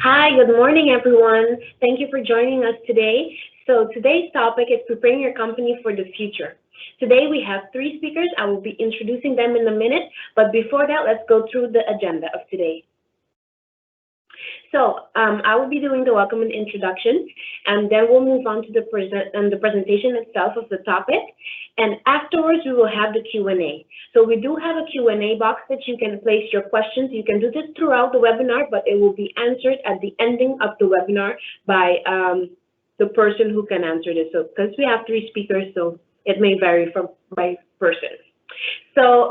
Hi, good morning, everyone. Thank you for joining us today. So today's topic is preparing your company for the future. Today we have three speakers. I will be introducing them in a minute, but before that, let's go through the agenda of today. So I will be doing the welcome and introduction, and then we'll move on to the presentation itself of the topic. And afterwards, we will have the Q&A. So we do have a Q&A box that you can place your questions. You can do this throughout the webinar, but it will be answered at the ending of the webinar by the person who can answer this. So because we have three speakers, so it may vary by person. So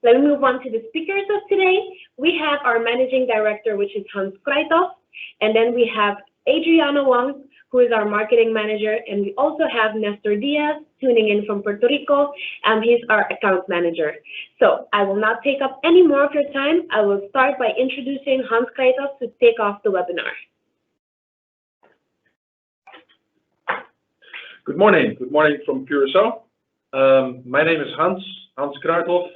let me move on to the speakers of today. We have our managing director, which is Hans Kruithof, and then we have Adriana Wang, who is our marketing manager, and we also have Nestor Diaz tuning in from Puerto Rico, and he's our account manager. So I will not take up any more of your time. I will start by introducing Hans Kruithof to take off the webinar. Good morning from Curaçao. My name is Hans Kruithof.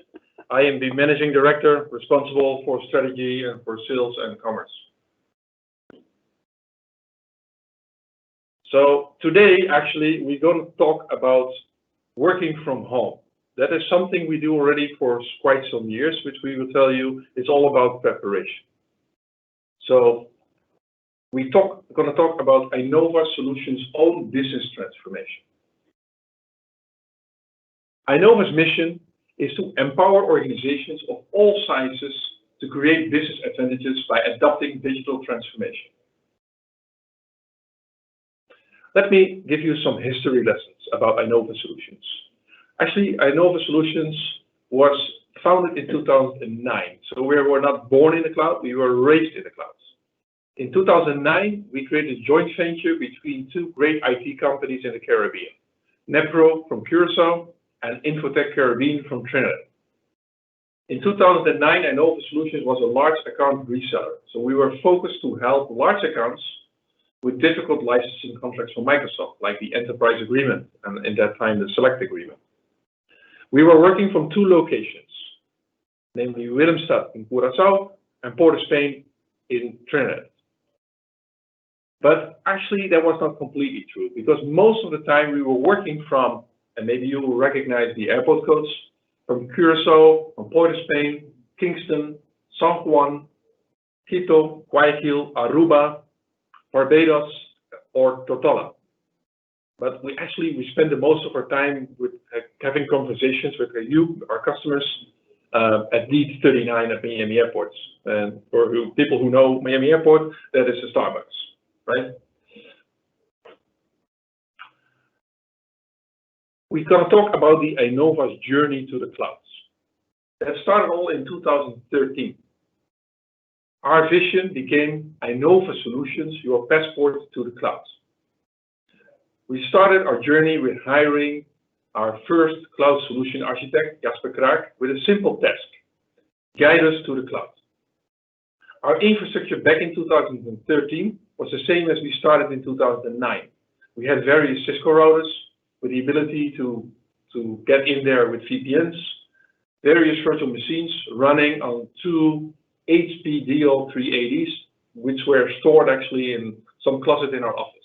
I am the Managing Director responsible for strategy and for sales and commerce. So today, actually, we're going to talk about working from home. That is something we do already for quite some years, which we will tell you is all about preparation. So we're going to talk about Inova Solutions' own business transformation. Inova's mission is to empower organizations of all sizes to create business advantages by adopting digital transformation. Let me give you some history lessons about Inova Solutions. Actually, Inova Solutions was founded in 2009. So we were not born in the cloud, we were raised in the cloud. In 2009, we created a joint venture between two great IT companies in the Caribbean, Nepro from Curaçao and Infotech Caribbean from Trinidad. In 2009, Inova Solutions was a large account reseller. So we were focused to help large accounts with difficult licensing contracts from Microsoft, like the Enterprise Agreement, and in that time, the Select Agreement. We were working from two locations, namely Willemstad in Curaçao and Port of Spain in Trinidad. But actually, that was not completely true, because most of the time we were working from, and maybe you will recognize the airport codes, from Curaçao, from Port of Spain, Kingston, San Juan, Quito, Guayaquil, Aruba, Barbados, or Tortola. But we spend the most of our time with having conversations with you, our customers, at D39 at Miami Airport. And for people who know Miami Airport, that is a Starbucks, right? We're going to talk about the Inova's journey to the clouds. That started all in 2013. Our vision became Inova Solutions, your passport to the clouds. We started our journey with hiring our first cloud solution architect, Jasper Kraak, with a simple task: guide us to the cloud. Our infrastructure back in 2013 was the same as we started in 2009. We had various Cisco routers with the ability to get in there with VPNs, various virtual machines running on two HP DL380s, which were stored actually in some closet in our office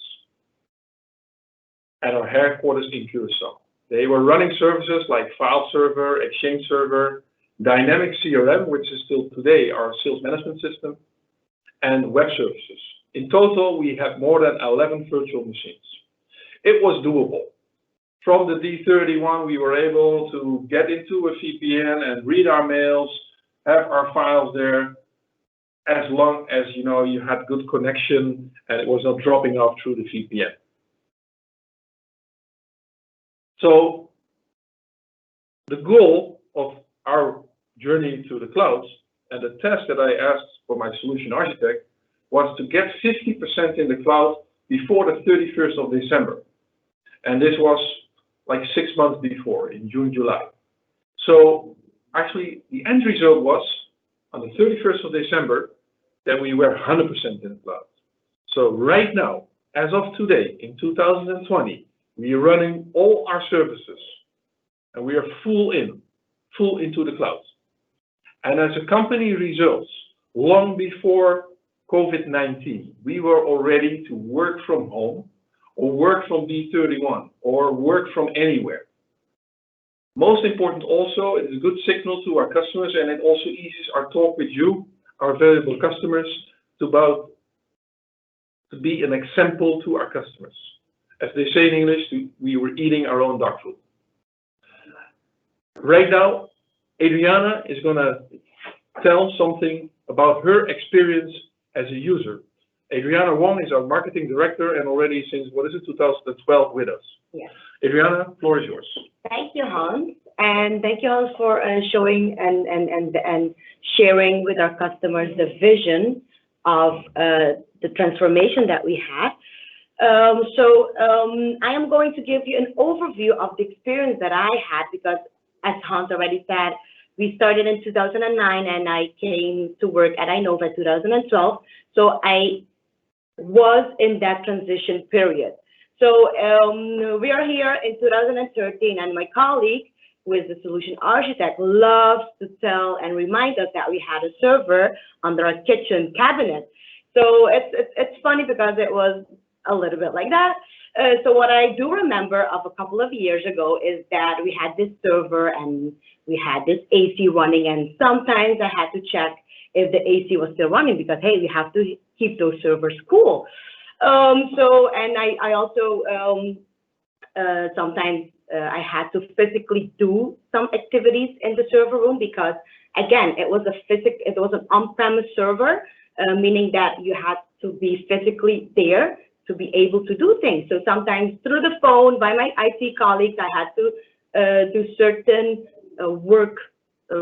at our headquarters in Curaçao. They were running services like file server, exchange server, dynamic CRM, which is still today our sales management system, and web services. In total, we had more than 11 virtual machines. It was doable. From the D31, we were able to get into a VPN and read our mails, have our files there, as long as you had good connection and it was not dropping off through the VPN. So the goal of our journey to the clouds and the task that I asked for my solution architect was to get 50% in the cloud before the 31st of December. And this was like 6 months before, in June, July. So actually, the end result was, on the 31st of December, that we were 100% in the cloud. So right now, as of today, in 2020, we are running all our services, and we are full into the cloud. And as a company results, long before COVID-19, we were all ready to work from home or work from B31 or work from anywhere. Most important also, it is a good signal to our customers, and it also eases our talk with you, our valuable customers, to be an example to our customers. As they say in English, we were eating our own dog food. Right now, Adriana is going to tell something about her experience as a user. Adriana Wong is our marketing director and already since, 2012 with us. Yes. Adriana, floor is yours. Thank you, Hans. And thank you, Hans, for showing and sharing with our customers the vision of the transformation that we had. I am going to give you an overview of the experience that I had because, as Hans already said, we started in 2009 and I came to work at Inova in 2012. So I was in that transition period. So we are here in 2013 and my colleague, who is the solution architect, loves to tell and remind us that we had a server under our kitchen cabinet. So it's funny because it was a little bit like that. So what I do remember of a couple of years ago is that we had this server and we had this AC running, and sometimes I had to check if the AC was still running because, hey, we have to keep those servers cool. I also sometimes I had to physically do some activities in the server room because, again, it was an on-premise server, meaning that you had to be physically there to be able to do things. So sometimes through the phone by my IT colleagues, I had to do certain work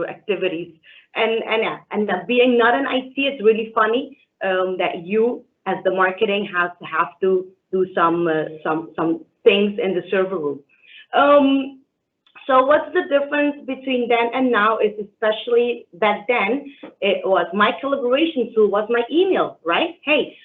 activities. And being not an IT, it's really funny that you, as the marketing, have to do some things in the server room. So what's the difference between then and now is, especially back then, it was my collaboration tool was my email, right? Hey,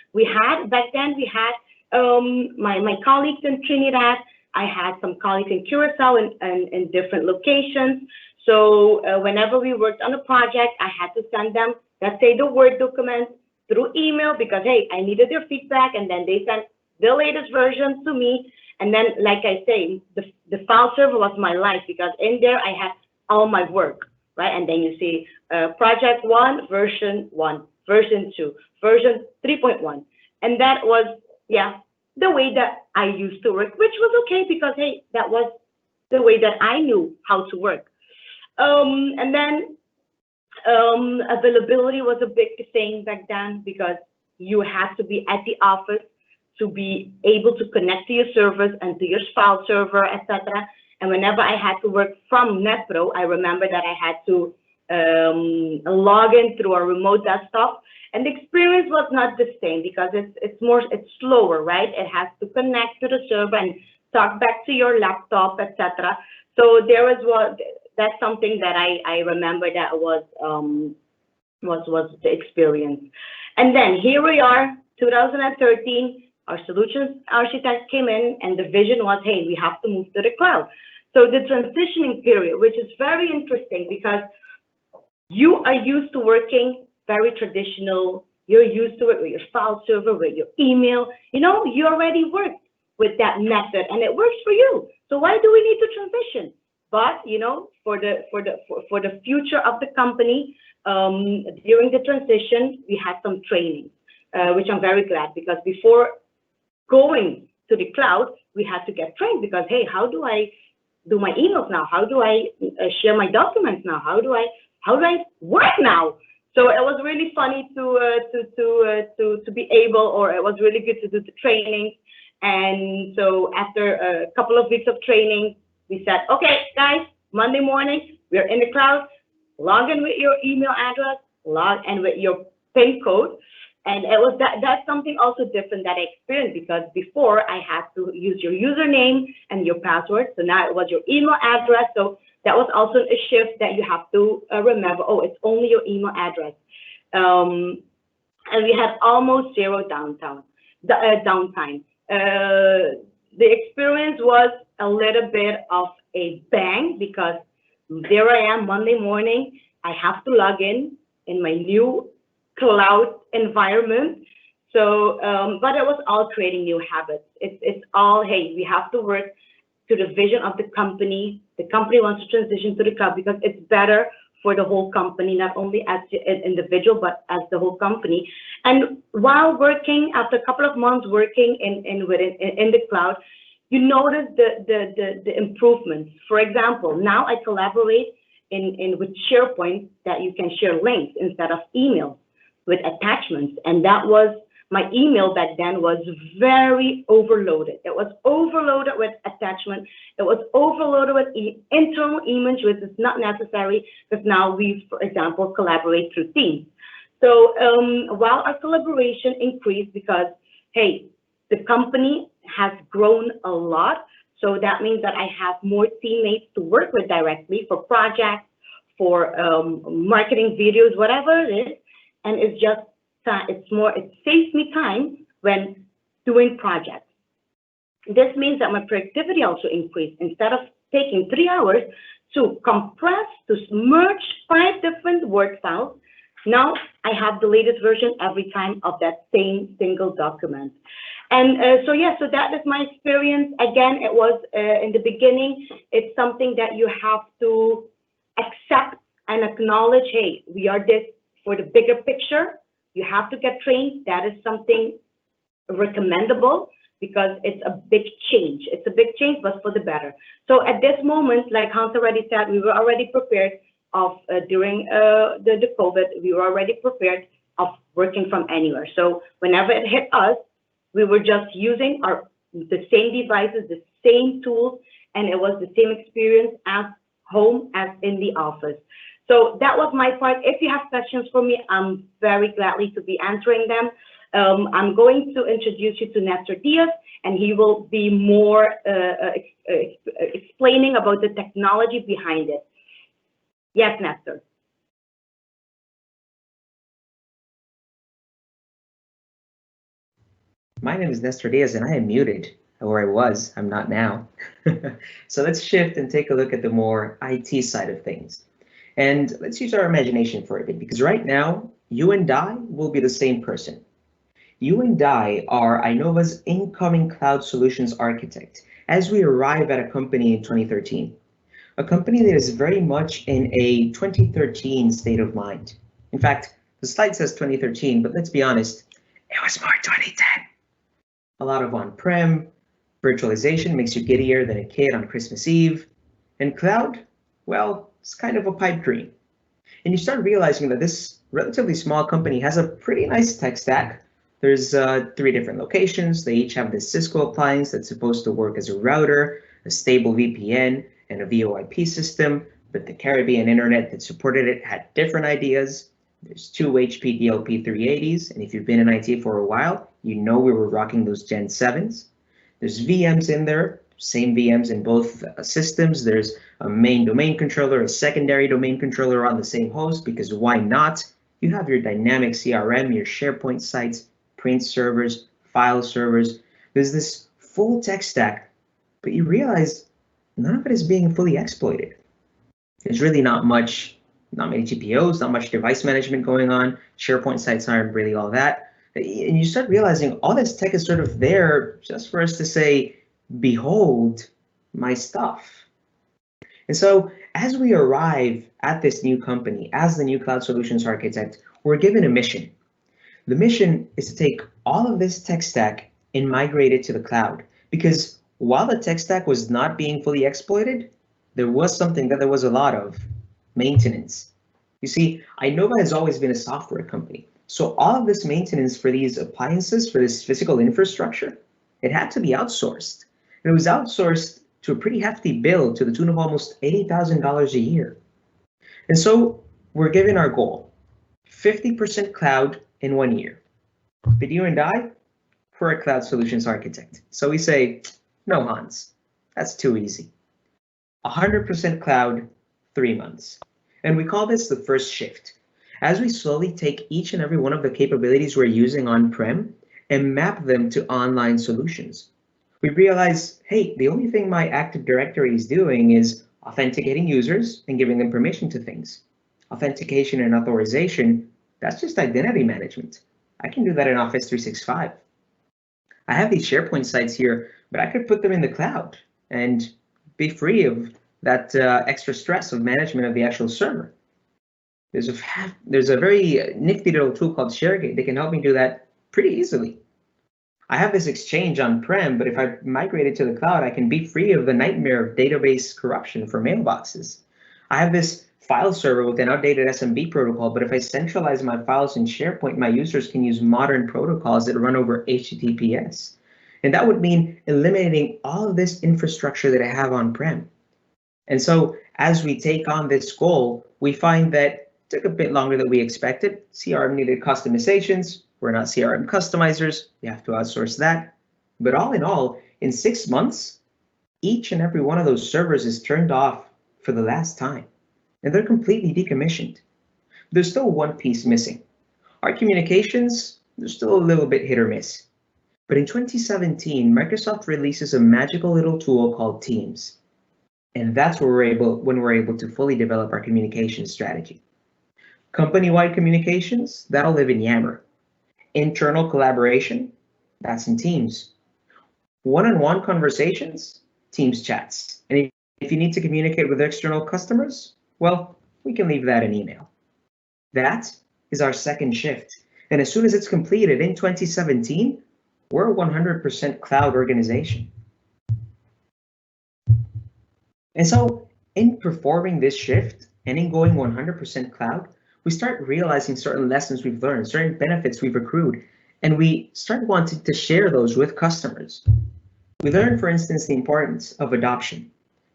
back then we had my colleagues in Trinidad. I had some colleagues in Curacao and in different locations. So whenever we worked on a project, I had to send them, let's say, the Word document through email because, hey, I needed their feedback, and then they sent the latest version to me. And then, like I say, the file server was my life because in there I had all my work, right? And then you see project 1, version 1, version 2, version 3.1. And that was, the way that I used to work, which was okay because, hey, that was the way that I knew how to work. And then availability was a big thing back then because you had to be at the office to be able to connect to your servers and to your file server, etc. And whenever I had to work from NetPro, I remember that I had to log in through a remote desktop, and the experience was not the same because it's slower, right? It has to connect to the server and talk back to your laptop, etc. So that's something that I remember that was the experience. And then here we are, 2013. Our solutions architect came in, and the vision was, hey, we have to move to the cloud. So the transitioning period, which is very interesting because you are used to working very traditional. You're used to it with your file server, with your email. You know, you already worked with that method, and it works for you. So why do we need to transition? But you know, for the future of the company, during the transition, we had some training, which I'm very glad because before going to the cloud, we had to get trained because, hey, how do I do my emails now? How do I share my documents now? How do I work now? So it was really funny to be able, or it was really good to do the training. And so after a couple of weeks of training, we said, okay, guys, Monday morning, we're in the cloud. Log in with your email address, log in with your PIN code. And it was that's something also different that I experienced because before I had to use your username and your password. So now it was your email address. So that was also a shift that you have to remember. Oh, it's only your email address. And we had almost zero downtime. The experience was a little bit of a bang because there I am Monday morning. I have to log in my new cloud environment. So, but it was all creating new habits. It's all, hey, we have to work to the vision of the company. The company wants to transition to the cloud because it's better for the whole company, not only as an individual, but as the whole company. And while working, after a couple of months working in the cloud, you notice the improvements. For example, now I collaborate with SharePoint that you can share links instead of email with attachments. And that was, my email back then was very overloaded. It was overloaded with attachment. It was overloaded with internal emails, which is not necessary because now we, for example, collaborate through Teams. So while our collaboration increased because, hey, the company has grown a lot. So that means that I have more teammates to work with directly for projects, for marketing videos, whatever it is. And it's just, it saves me time when doing projects. This means that my productivity also increased. Instead of taking 3 hours to compress, to merge 5 different Word files, now I have the latest version every time of that same single document. And so that is my experience. Again, it was in the beginning, it's something that you have to accept and acknowledge, hey, we are this for the bigger picture. You have to get trained. That is something recommendable because it's a big change. It's a big change, but for the better. So at this moment, like Hans already said, we were already prepared during the COVID, we were already prepared of working from anywhere. So whenever it hit us, we were just using the same devices, the same tools, and it was the same experience as home as in the office. So that was my part. If you have questions for me, I'm very gladly to be answering them. I'm going to introduce you to Nestor Diaz, and he will be more explaining about the technology behind it. Yes, Nestor. My name is Nestor Diaz, and I am muted, or I was. I'm not now. So let's shift and take a look at the more IT side of things. And let's use our imagination for a bit, because right now, you and I will be the same person. You and I are Inova's incoming cloud solutions architect as we arrive at a company in 2013. A company that is very much in a 2013 state of mind. In fact, the slide says 2013, but let's be honest, it was more 2010. A lot of on-prem, virtualization makes you giddier than a kid on Christmas Eve, and cloud, well, it's kind of a pipe dream. And you start realizing that this relatively small company has a pretty nice tech stack. There's 3 different locations. They each have this Cisco appliance that's supposed to work as a router, a stable VPN, and a VoIP system, but the Caribbean internet that supported it had different ideas. There's 2 HP DLP 380s, and if you've been in IT for a while, you know we were rocking those Gen 7s. There's VMs in there, same VMs in both systems. There's a main domain controller, a secondary domain controller on the same host, because why not? You have your dynamic CRM, your SharePoint sites, print servers, file servers. There's this full tech stack, but you realize none of it is being fully exploited. There's really not many GPOs, not much device management going on. SharePoint sites aren't really all that. And you start realizing all this tech is sort of there just for us to say, behold my stuff. And so as we arrive at this new company, as the new cloud solutions architect, we're given a mission. The mission is to take all of this tech stack and migrate it to the cloud, because while the tech stack was not being fully exploited, there was something that there was a lot of: maintenance. You see, Inova has always been a software company. So all of this maintenance for these appliances, for this physical infrastructure, it had to be outsourced. And it was outsourced to a pretty hefty bill to the tune of almost $80,000 a year. And so we're given our goal, 50% cloud in 1 year. But you and I, we're a cloud solutions architect. So we say, no, Hans, that's too easy. 100% cloud, 3 months. And we call this the first shift. As we slowly take each and every one of the capabilities we're using on-prem and map them to online solutions, we realize, hey, the only thing my Active Directory is doing is authenticating users and giving them permission to things. Authentication and authorization, That's just identity management. I can do that in Office 365. I have these SharePoint sites here, but I could put them in the cloud and be free of that extra stress of management of the actual server. There's a very nifty little tool called ShareGate that can help me do that pretty easily. I have this Exchange on-prem, but if I migrate it to the cloud, I can be free of the nightmare of database corruption for mailboxes. I have this file server with an outdated SMB protocol, but if I centralize my files in SharePoint, my users can use modern protocols that run over HTTPS. And that would mean eliminating all of this infrastructure that I have on-prem. And so as we take on this goal, we find that it took a bit longer than we expected. CRM needed customizations. We're not CRM customizers. You have to outsource that. But all in all, in 6 months, each and every one of those servers is turned off for the last time, and they're completely decommissioned. There's still one piece missing. Our communications, they're still a little bit hit or miss. But in 2017, Microsoft releases a magical little tool called Teams. And that's where when we're able to fully develop our communication strategy. Company-wide communications, that'll live in Yammer. Internal collaboration, that's in Teams. One-on-one conversations, Teams chats. And if you need to communicate with external customers, well, we can leave that in email. That is our second shift. And as soon as it's completed in 2017, we're a 100% cloud organization. And so in performing this shift and in going 100% cloud, we start realizing certain lessons we've learned, certain benefits we've accrued, and we start wanting to share those with customers. We learned, for instance, the importance of adoption.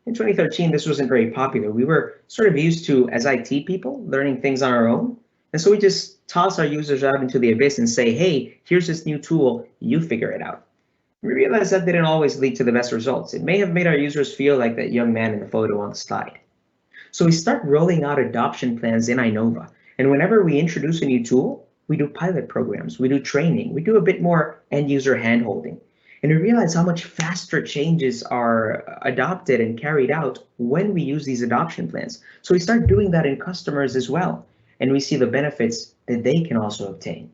In 2013, this wasn't very popular. We were sort of used to, as IT people, learning things on our own. And so we just toss our users out into the abyss and say, hey, here's this new tool, you figure it out. We realized that didn't always lead to the best results. It may have made our users feel like that young man in the photo on the slide. So we start rolling out adoption plans in Inova. And whenever we introduce a new tool, we do pilot programs, we do training, we do a bit more end user handholding. And we realize how much faster changes are adopted and carried out when we use these adoption plans. So we start doing that in customers as well. And we see the benefits that they can also obtain.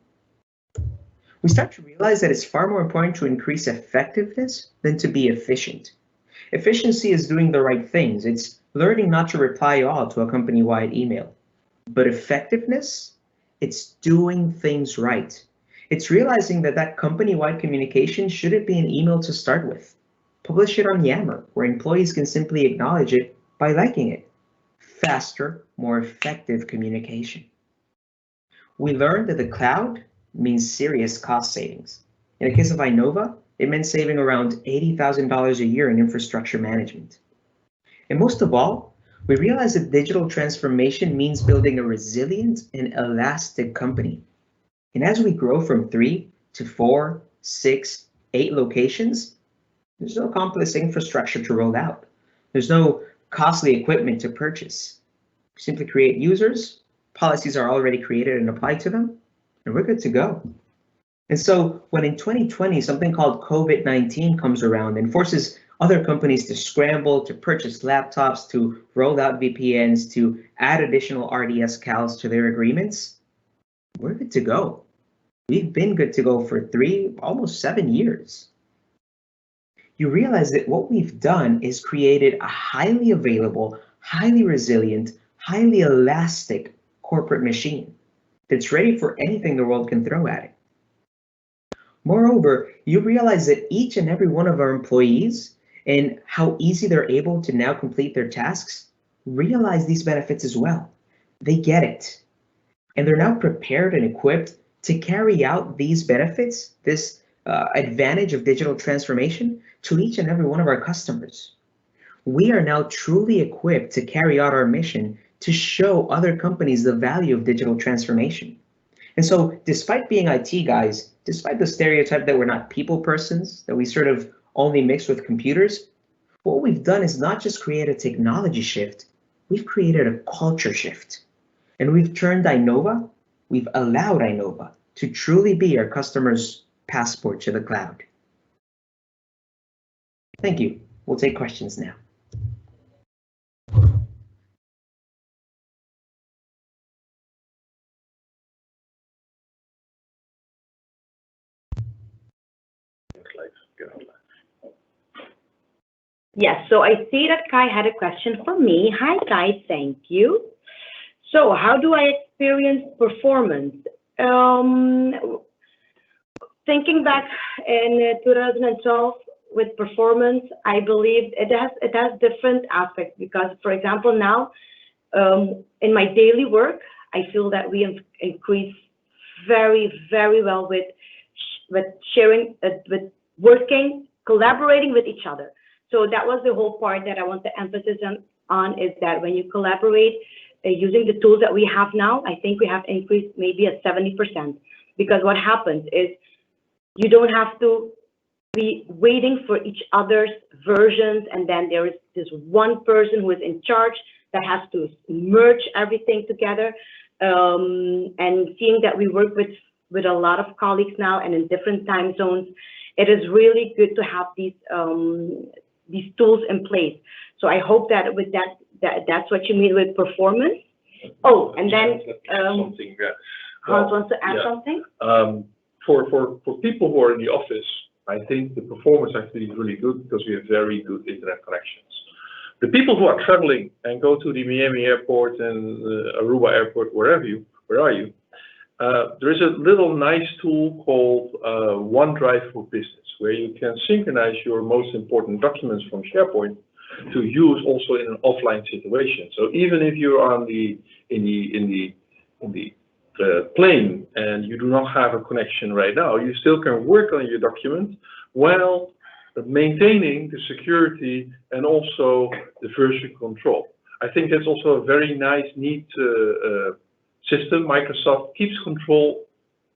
We start to realize that it's far more important to increase effectiveness than to be efficient. Efficiency is doing the right things. It's learning not to reply all to a company-wide email. But effectiveness, it's doing things right. It's realizing that that company-wide communication shouldn't be an email to start with. Publish it on Yammer, where employees can simply acknowledge it by liking it. Faster, more effective communication. We learned that the cloud means serious cost savings. In the case of Inova, it meant saving around $80,000 a year in infrastructure management. And most of all, we realized that digital transformation means building a resilient and elastic company. And as we grow from 3 to 4, 6, 8 locations, there's no complex infrastructure to roll out. There's no costly equipment to purchase. We simply create users, policies are already created and applied to them, and we're good to go. And so when in 2020, something called COVID-19 comes around and forces other companies to scramble, to purchase laptops, to roll out VPNs, to add additional RDS CALs to their agreements, we're good to go. We've been good to go for 3, almost 7 years. You realize that what we've done is created a highly available, highly resilient, highly elastic corporate machine that's ready for anything the world can throw at it. Moreover, you realize that each and every one of our employees and how easy they're able to now complete their tasks realize these benefits as well. They get it. And they're now prepared and equipped to carry out these benefits, this advantage of digital transformation to each and every one of our customers. We are now truly equipped to carry out our mission to show other companies the value of digital transformation. And so despite being IT guys, despite the stereotype that we're not people persons, that we sort of only mix with computers, what we've done is not just create a technology shift, we've created a culture shift. And we've turned Inova, we've allowed Inova to truly be our customers' passport to the cloud. Thank you. We'll take questions now. Yes, so I see that Kai had a question for me. Hi, Kai, thank you. So how do I experience performance? Thinking back in 2012 with performance, I believe it has different aspects because, for example, now in my daily work, I feel that we have increased very, very well with sharing, with working, collaborating with each other. So that was the whole part that I want to emphasize on is that when you collaborate using the tools that we have now, I think we have increased maybe at 70%. Because what happens is you don't have to be waiting for each other's versions, and then there is this one person who is in charge that has to merge everything together. And seeing that we work with a lot of colleagues now and in different time zones, it is really good to have these tools in place. So I hope that with that's what you mean with performance. Oh, and then something. Hans wants to add something. For people who are in the office, I think the performance actually is really good because we have very good internet connections. The people who are traveling and go to the Miami airport and Aruba airport, where are you? There is a little nice tool called OneDrive for Business, where you can synchronize your most important documents from SharePoint to use also in an offline situation. So even if you're on in the plane and you do not have a connection right now, you still can work on your document while maintaining the security and also the version control. I think that's also a very nice, neat system. Microsoft keeps control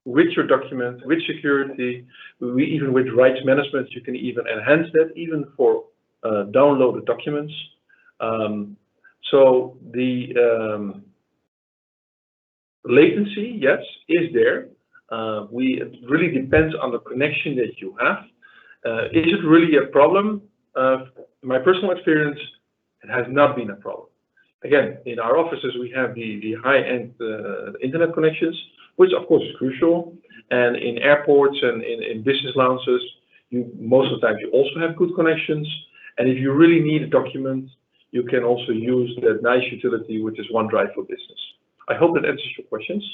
with your document, with security, even with rights management. You can even enhance that, even for downloaded documents. So the latency, yes, is there. It really depends on the connection that you have. Is it really a problem? In my personal experience, it has not been a problem. Again, in our offices, we have the high-end internet connections, which of course is crucial. And in airports and in business lounges, most of the time you also have good connections. And if you really need a document, you can also use that nice utility, which is OneDrive for Business. I hope that answers your questions.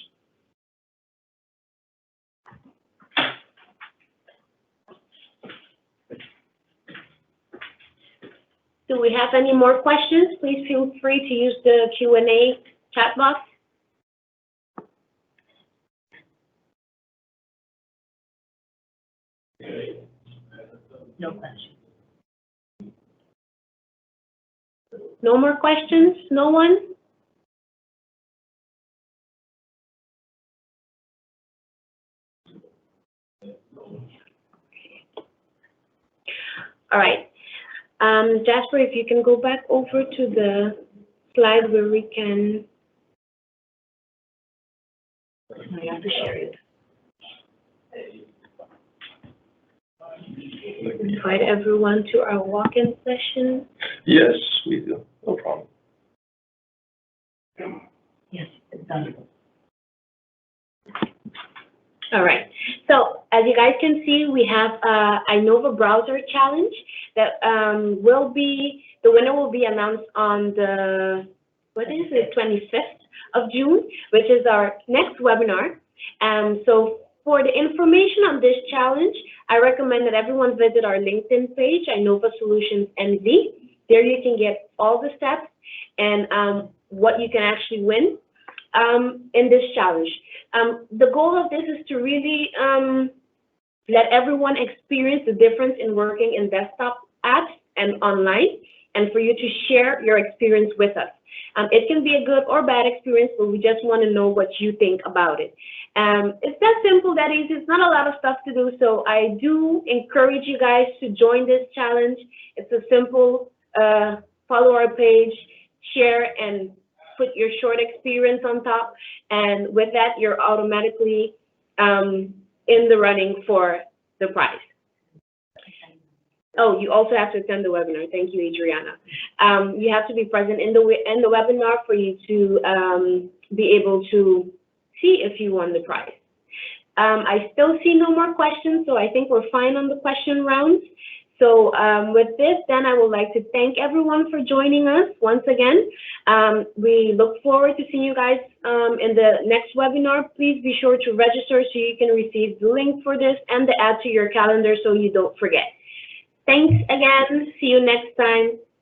Do we have any more questions? Please feel free to use the Q&A chat box. No questions. No more questions? No one? All right. Jasper, if you can go back over to the slide where we can. I have to share it. Invite everyone to our walk-in session. Yes, we do. No problem. Yes, it's done. All right. So as you guys can see, we have Inova browser challenge that the winner will be announced on the 25th of June, which is our next webinar. So for the information on this challenge, I recommend that everyone visit our LinkedIn page, Inova Solutions NV. There you can get all the steps and what you can actually win in this challenge. The goal of this is to really let everyone experience the difference in working in desktop apps and online, and for you to share your experience with us. It can be a good or bad experience, but we just want to know what you think about it. It's that simple, that easy. It's not a lot of stuff to do, so I do encourage you guys to join this challenge. It's a simple follow our page, share, and put your short experience on top, and with that, you're automatically in the running for the prize. Oh, you also have to attend the webinar. Thank you, Adriana. You have to be present in the webinar for you to be able to see if you won the prize. I still see no more questions, so I think we're fine on the question rounds. So with this, then I would like to thank everyone for joining us once again. We look forward to seeing you guys in the next webinar. Please be sure to register so you can receive the link for this and the add to your calendar so you don't forget. Thanks again. See you next time.